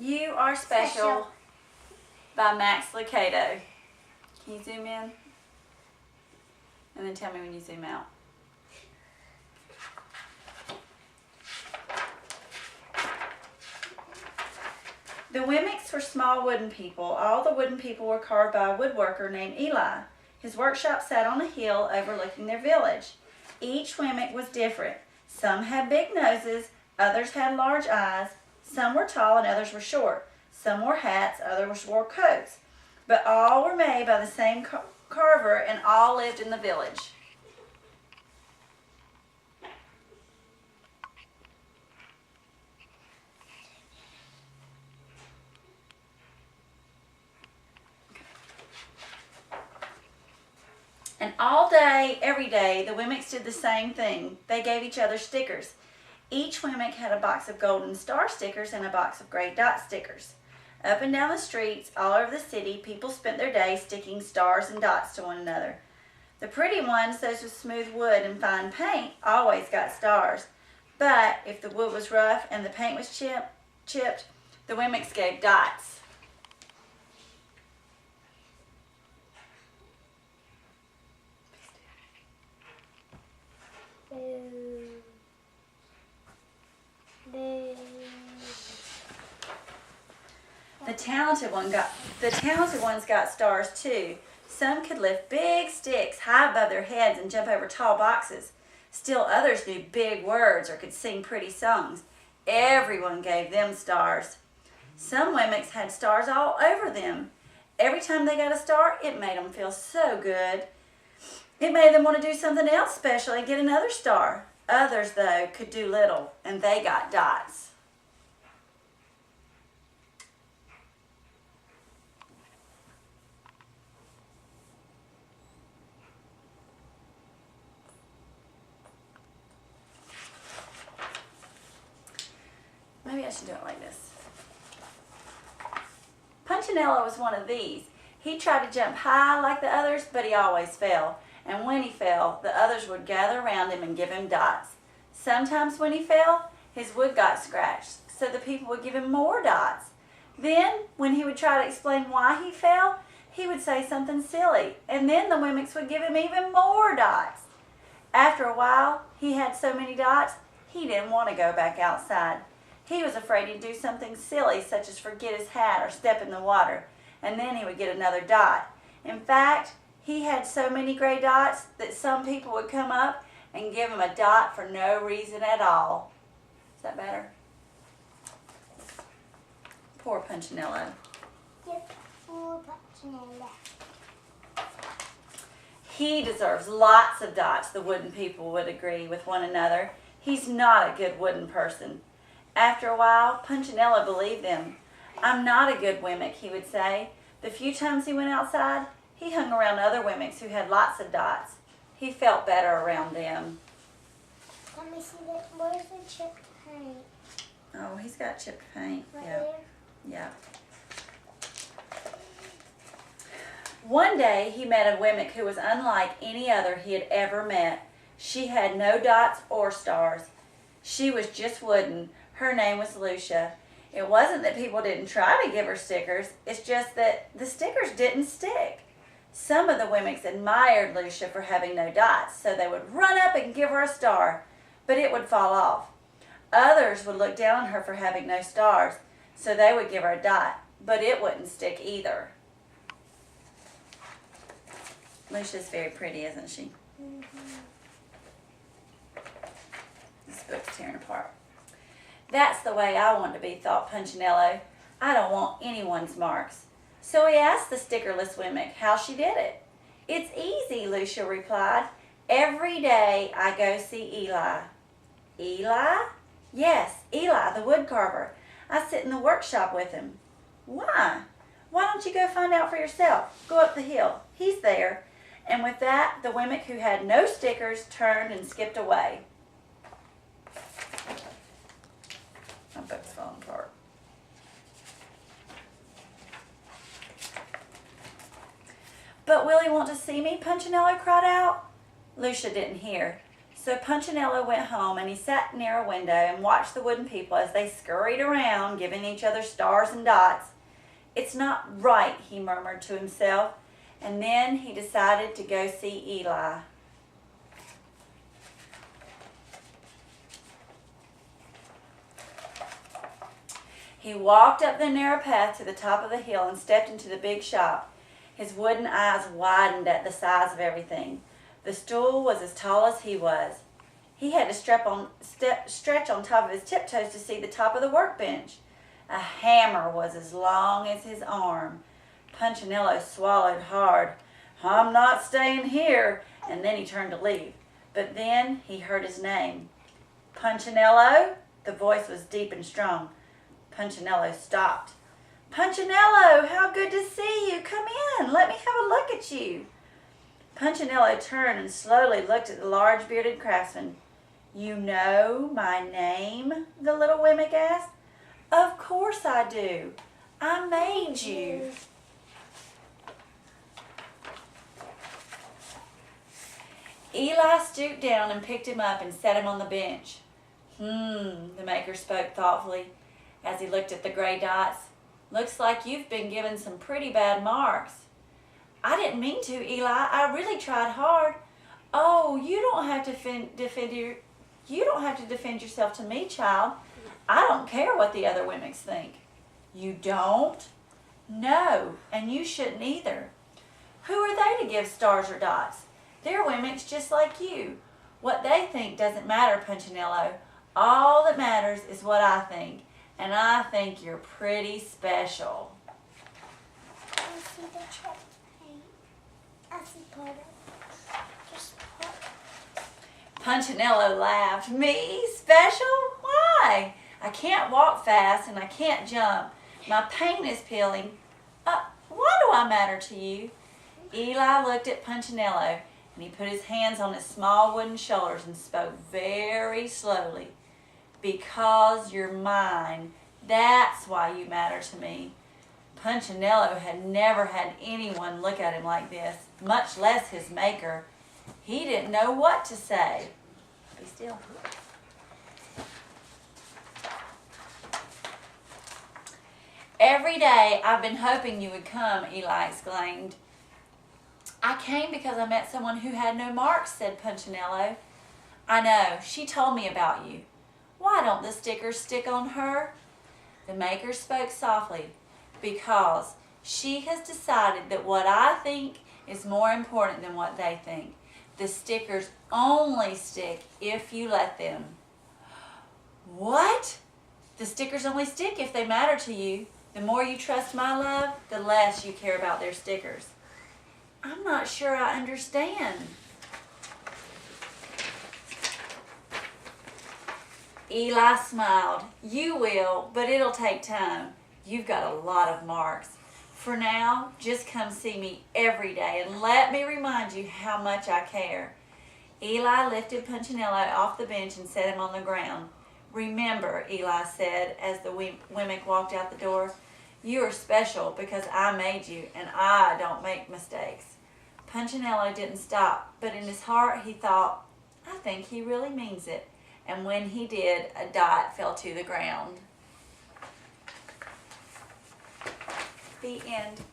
You Are Special by Max Lucado. Can you zoom in? And then tell me when you zoom out. The Wemmicks were small wooden people. All the wooden people were carved by a woodworker named Eli. His workshop sat on a hill overlooking their village. Each Wemmick was different. Some had big noses, others had large eyes. Some were tall and others were short. Some wore hats, others wore coats. But all were made by the same carver and all lived in the village. And all day, every day, the Wemmicks did the same thing. They gave each other stickers. Each Wemmick had a box of golden star stickers and a box of gray dot stickers. Up and down the streets, all over the city, people spent their day sticking stars and dots to one another. The pretty ones, those with smooth wood and fine paint, always got stars. But if the wood was rough and the paint was chipped, the Wemmicks gave dots. The talented ones got stars too. Some could lift big sticks high above their heads and jump over tall boxes. Still others knew big words or could sing pretty songs. Everyone gave them stars. Some Wemmicks had stars all over them. Every time they got a star, it made them feel so good. It made them want to do something else special and get another star. Others, though, could do little, and they got dots. Maybe I should do it like this. Punchinello was one of these. He tried to jump high like the others, but he always fell. And when he fell, the others would gather around him and give him dots. Sometimes when he fell, his wood got scratched, so the people would give him more dots. Then, when he would try to explain why he fell, he would say something silly, and then the Wemmicks would give him even more dots. After a while, he had so many dots, he didn't want to go back outside. He was afraid he'd do something silly, such as forget his hat or step in the water, and then he would get another dot. In fact, he had so many gray dots that some people would come up and give him a dot for no reason at all. Is that better? Poor Punchinello. Yep, poor Punchinello. He deserves lots of dots, the wooden people would agree with one another. He's not a good wooden person. After a while, Punchinello believed them. I'm not a good Wemmick, he would say. The few times he went outside, he hung around other Wemmicks who had lots of dots. He felt better around them. Let me see that. Where's the chipped paint? Oh, he's got chipped paint. Right Yeah. there? Yeah. One day, he met a Wemmick who was unlike any other he had ever met. She had no dots or stars. She was just wooden. Her name was Lucia. It wasn't that people didn't try to give her stickers. It's just that the stickers didn't stick. Some of the Wemmicks admired Lucia for having no dots, so they would run up and give her a star, but it would fall off. Others would look down on her for having no stars, so they would give her a dot, but it wouldn't stick either. Lucia's very pretty, isn't she? Mm-hmm. This book's tearing apart. That's the way I want to be, thought Punchinello. I don't want anyone's marks. So he asked the stickerless Wemmick how she did it. It's easy, Lucia replied. Every day I go see Eli. Eli? Yes, Eli, the wood carver. I sit in the workshop with him. Why? Why don't you go find out for yourself? Go up the hill. He's there. And with that, the Wemmick who had no stickers turned and skipped away. My book's falling apart. But will he want to see me? Punchinello cried out. Lucia didn't hear. So Punchinello went home and he sat near a window and watched the wooden people as they scurried around, giving each other stars and dots. "It's not right," he murmured to himself, and then he decided to go see Eli. He walked up the narrow path to the top of the hill and stepped into the big shop. His wooden eyes widened at the size of everything. The stool was as tall as he was. He had to stretch on top of his tiptoes to see the top of the workbench. A hammer was as long as his arm. Punchinello swallowed hard. "I'm not staying here," and then he turned to leave. But then he heard his name. "Punchinello?" The voice was deep and strong. Punchinello stopped. "Punchinello, how good to see you. Come in. Let me have a look at you." Punchinello turned and slowly looked at the large bearded craftsman. "You know my name?" the little Wemmick asked. "Of course I do. I made you." Eli stooped down and picked him up and set him on the bench. The maker spoke thoughtfully as he looked at the gray dots. "Looks like you've been given some pretty bad marks." "I didn't mean to, Eli. I really tried hard." "Oh, you don't have to defend yourself to me, child. I don't care what the other Wemmicks think." "You don't?" "No, and you shouldn't either. Who are they to give stars or dots? They're Wemmicks just like you. What they think doesn't matter, Punchinello. All that matters is what I think, and I think you're pretty special." I see the chip paint. I see part of it. Just part. Punchinello laughed. "Me? Special? Why? I can't walk fast and I can't jump. My paint is peeling. Why do I matter to you?" Eli looked at Punchinello and he put his hands on his small wooden shoulders and spoke very slowly. "Because you're mine. That's why you matter to me." Punchinello had never had anyone look at him like this, much less his maker. He didn't know what to say. Be still. "Every day I've been hoping you would come," Eli exclaimed. "I came because I met someone who had no marks," said Punchinello. "I know. She told me about you. Why don't the stickers stick on her?" The maker spoke softly. "Because she has decided that what I think is more important than what they think. The stickers only stick if you let them." "What? The stickers only stick if they matter to you. The more you trust my love, the less you care about their stickers." "I'm not sure I understand." Eli smiled. "You will, but it'll take time. You've got a lot of marks. For now, just come see me every day and let me remind you how much I care." Eli lifted Punchinello off the bench and set him on the ground. "Remember," Eli said as the Wemmick walked out the door, "you are special because I made you and I don't make mistakes." Punchinello didn't stop, but in his heart he thought, "I think he really means it." And when he did, a dot fell to the ground. The end.